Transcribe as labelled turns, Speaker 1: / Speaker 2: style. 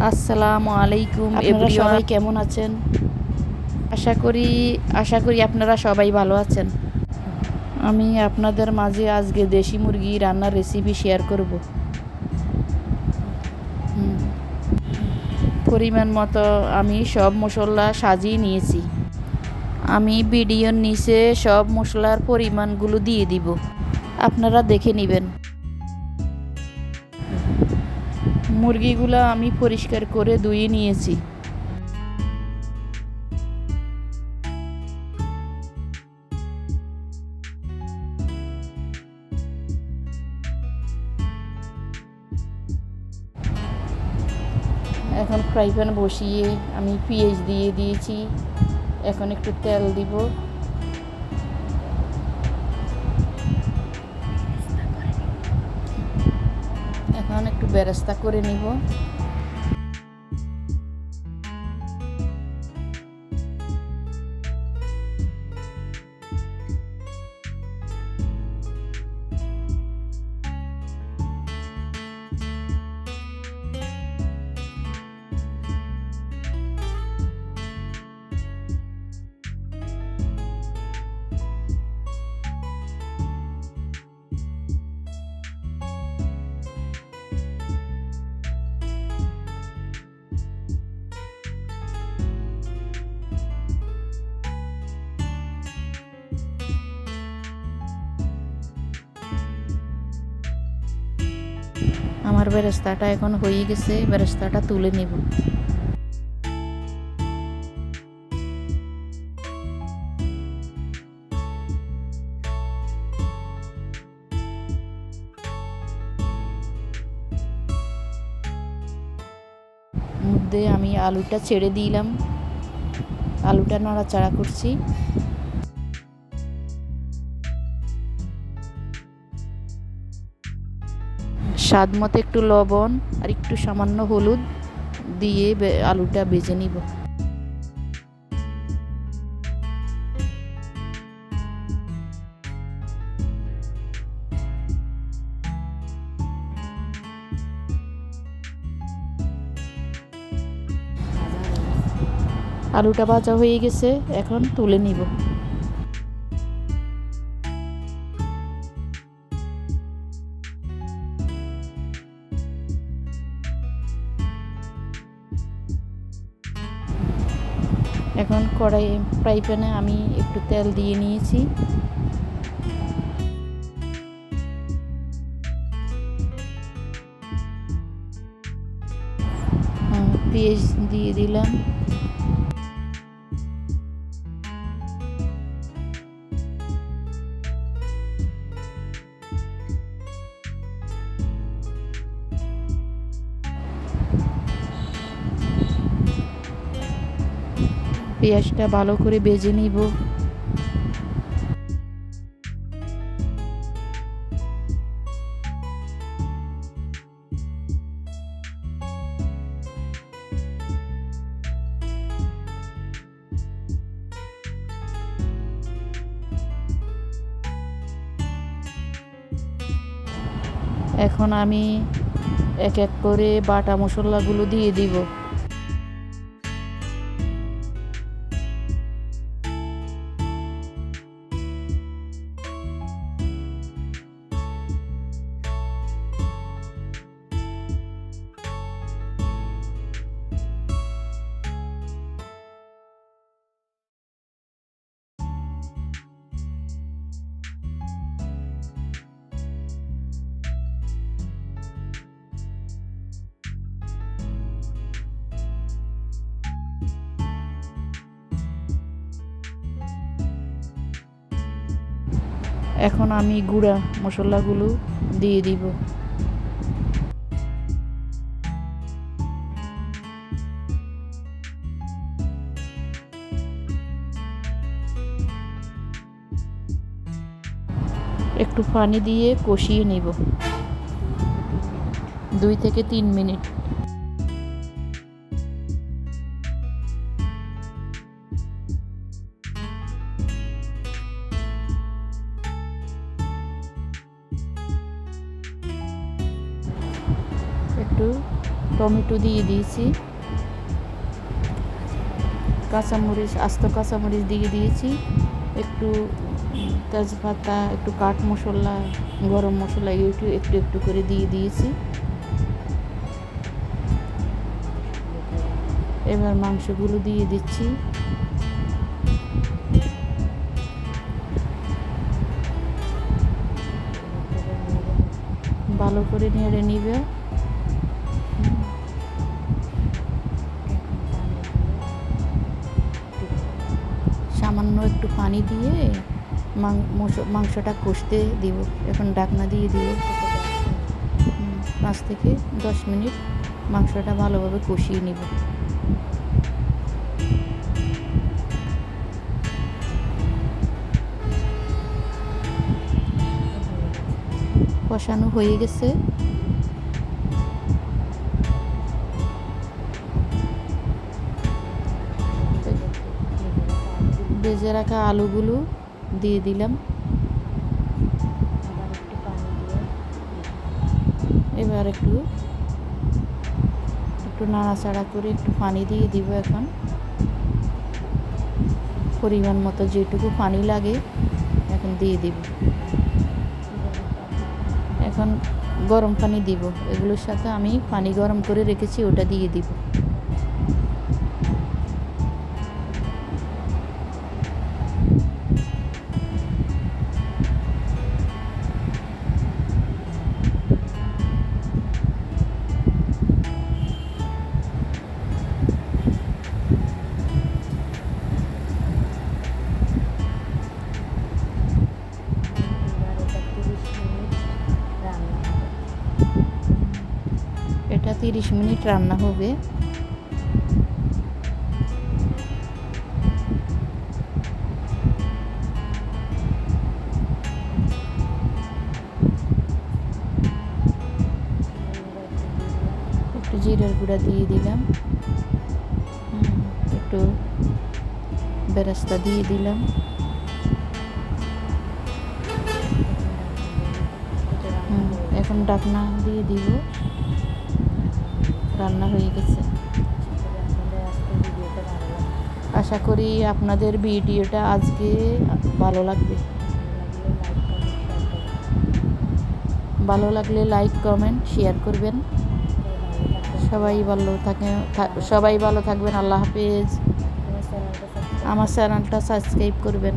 Speaker 1: আসসালামু আলাইকুম
Speaker 2: আপনারা
Speaker 1: এভরিওয়ান।
Speaker 2: সবাই কেমন আছেন?
Speaker 1: আশা করি আপনারা সবাই ভালো আছেন।
Speaker 2: আমি আপনাদের মাঝে আজকে দেশি মুরগি রান্নার রেসিপি শেয়ার করব।
Speaker 1: পরিমাণ মতো আমি সব মশলা সাজিয়ে নিয়েছি। আমি ভিডিওর নিচে সব মশলার পরিমাণগুলো দিয়ে দিব, আপনারা দেখে নেবেন। মুরগিগুলো আমি পরিষ্কার করে ধুয়ে নিয়েছি। এখন ফ্রাই প্যান বসিয়ে আমি পেঁয়াজ দিয়ে দিয়েছি। এখন একটু তেল দিব। এখন একটু বেরেস্তা করে নিব। আমার বেরেস্তাটা এখন হয়ে গেছে, বেরেস্তাটা তুলে নেব। মধ্যে আমি আলুটা ছেড়ে দিলাম, আলুটা নাড়াচাড়া করছি। স্বাদ মতো একটু লবণ আর একটু সামান্য হলুদ দিয়ে আলুটা ভেজে নিব। আলুটা ভাজা হয়ে গেছে, এখন তুলে নিব। এখন ফ্রাই প্যানে আমি একটু তেল দিয়ে নিয়েছি। পেঁয়াজ দিয়ে দিলাম। পেঁয়াজটা ভালো করে ভেজে নিব। এখন আমি এক এক করে বাটা মশলাগুলো দিয়ে দিব। এখন আমি গুঁড়া মশলাগুলো দিয়ে দিব। একটু পানি দিয়ে কষিয়ে নিব 2 থেকে 3 মিনিট। একটু টমেটো দিয়ে দিয়েছি, কাঁচামরিচ, আস্ত কাঁচামরিচ দিয়ে দিয়েছি, একটু তেজপাতা, একটু কাঠ মশলা, গরম মশলা একটু একটু একটু করে দিয়ে দিয়েছি। এবার মাংসগুলো দিয়ে দিচ্ছি। ভালো করে নেড়ে নিবে। সামান্য একটু পানি দিয়ে মাংসটা কষতে দিব। এখন ঢাকনা দিয়ে দিব। 5 থেকে 10 মিনিট মাংসটা ভালোভাবে কষিয়ে নিব। কষানো হয়ে গেছে। ভেজে রাখা আলুগুলো দিয়ে দিলাম। এবার একটু নাড়াচাড়া করে একটু পানি দিয়ে দিব। এখন পরিমাণ মতো যেটুকু পানি লাগে এখন দিয়ে দিব। এখন গরম পানি দিব। এগুলোর সাথে আমি পানি গরম করে রেখেছি, ওটা দিয়ে দিব। এটা 30 মিনিট রান্না হবে। একটু জিরার গুঁড়া দিয়ে দিলাম, একটু বেরেস্তা দিয়ে দিলাম। এখন ঢাকনা দিয়ে দিব। রান্না হয়ে গেছে। আশা করি আপনাদের ভিডিওটা আজকে ভালো লাগবে। ভালো লাগলে লাইক, কমেন্ট, শেয়ার করবেন। সবাই ভালো থাকবেন। আল্লাহ হাফেজ। আমার চ্যানেলটা সাবস্ক্রাইব করবেন।